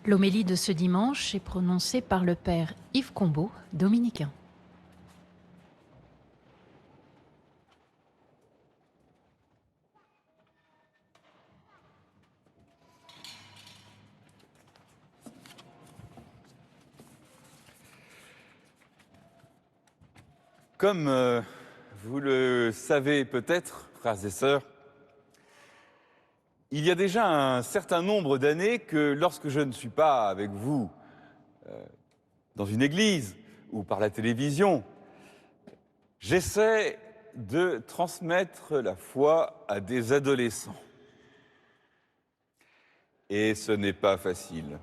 L'homélie de ce dimanche est prononcée par le père Yves Combeau, dominicain. Comme vous le savez peut-être, frères et sœurs, il y a déjà un certain nombre d'années que lorsque je ne suis pas avec vous dans une église ou par la télévision, j'essaie de transmettre la foi à des adolescents. Et ce n'est pas facile.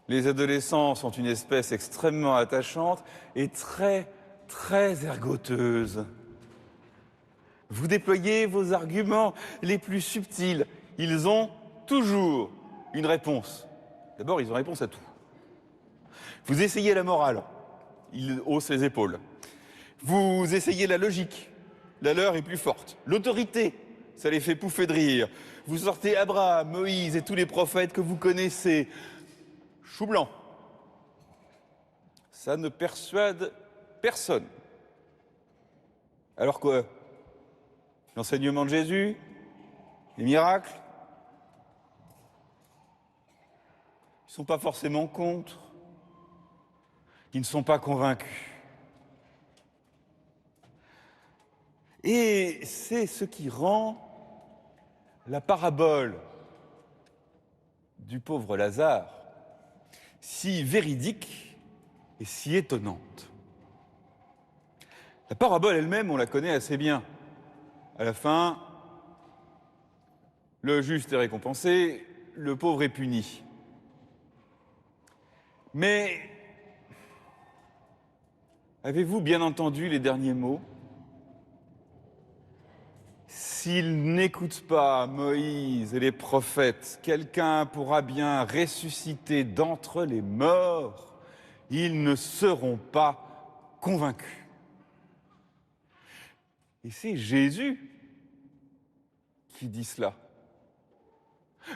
Les adolescents sont une espèce extrêmement attachante et très ergoteuse. Vous déployez vos arguments les plus subtils. Ils ont toujours une réponse. D'abord, ils ont réponse à tout. Vous essayez la morale. Ils haussent les épaules. Vous essayez la logique. La leur est plus forte. L'autorité, ça les fait pouffer de rire. Vous sortez Abraham, Moïse et tous les prophètes que vous connaissez. Chou blanc. Ça ne persuade personne. Alors quoi? L'enseignement de Jésus, les miracles, ils ne sont pas forcément contre, ils ne sont pas convaincus. Et c'est ce qui rend la parabole du pauvre Lazare si véridique et si étonnante. La parabole elle-même, on la connaît assez bien. À la fin, le juste est récompensé, le pauvre est puni. Mais avez-vous bien entendu les derniers mots? S'ils n'écoutent pas Moïse et les prophètes, quelqu'un pourra bien ressusciter d'entre les morts. Ils ne seront pas convaincus. Et c'est Jésus qui dit cela.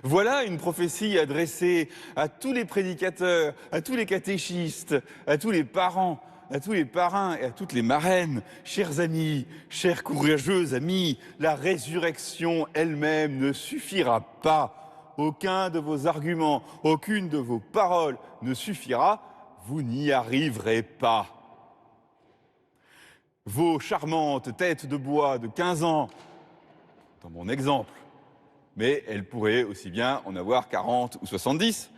Voilà une prophétie adressée à tous les prédicateurs, à tous les catéchistes, à tous les parents, à tous les parrains et à toutes les marraines. Chers amis, chers courageux amis, la résurrection elle-même ne suffira pas. Aucun de vos arguments, aucune de vos paroles ne suffira. Vous n'y arriverez pas. Vos charmantes têtes de bois de 15 ans, dans mon exemple, mais elles pourraient aussi bien en avoir 40 ou 70,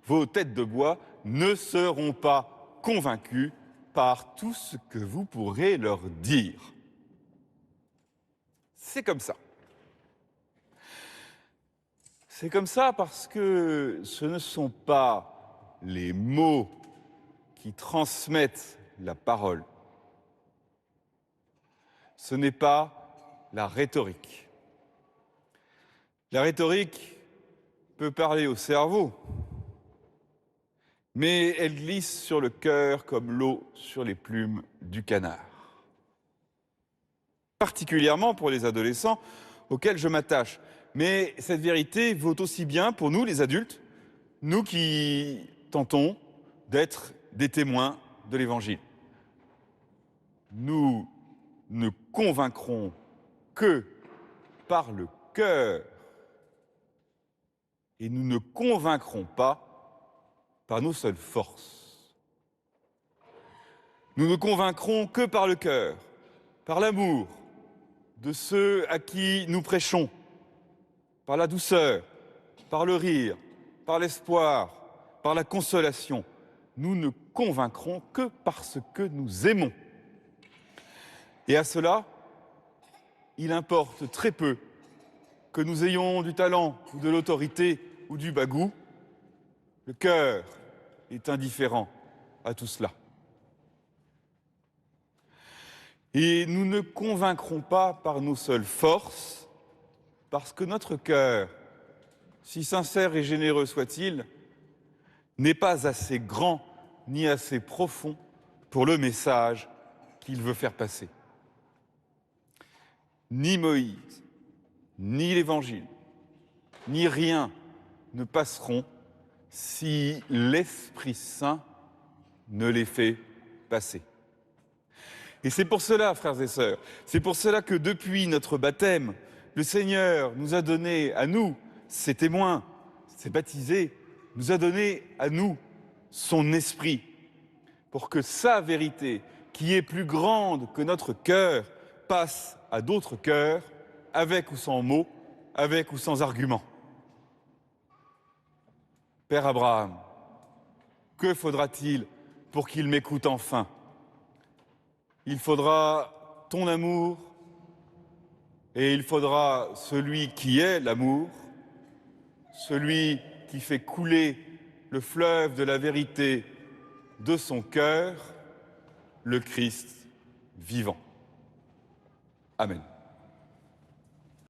vos têtes de bois ne seront pas convaincues par tout ce que vous pourrez leur dire. C'est comme ça. C'est comme ça parce que ce ne sont pas les mots qui transmettent la parole. Ce n'est pas la rhétorique. La rhétorique peut parler au cerveau, mais elle glisse sur le cœur comme l'eau sur les plumes du canard. Particulièrement pour les adolescents auxquels je m'attache. Mais cette vérité vaut aussi bien pour nous, les adultes, nous qui tentons d'être des témoins de l'Évangile. Nous ne convaincrons que par le cœur et nous ne convaincrons pas par nos seules forces. Nous ne convaincrons que par le cœur, par l'amour de ceux à qui nous prêchons, par la douceur, par le rire, par l'espoir, par la consolation. Nous ne convaincrons que parce que nous aimons. Et à cela, il importe très peu que nous ayons du talent ou de l'autorité ou du bagou. Le cœur est indifférent à tout cela. Et nous ne convaincrons pas par nos seules forces, parce que notre cœur, si sincère et généreux soit-il, n'est pas assez grand ni assez profond pour le message qu'il veut faire passer. Ni Moïse, ni l'Évangile, ni rien ne passeront si l'Esprit Saint ne les fait passer. Et c'est pour cela, frères et sœurs, c'est pour cela que depuis notre baptême, le Seigneur nous a donné à nous, ses témoins, ses baptisés, nous a donné à nous son esprit, pour que sa vérité, qui est plus grande que notre cœur, passe à d'autres cœurs, avec ou sans mots, avec ou sans arguments. Père Abraham, que faudra-t-il pour qu'il m'écoute enfin ? Il faudra ton amour et il faudra celui qui est l'amour, celui qui fait couler le fleuve de la vérité de son cœur, le Christ vivant. Amen.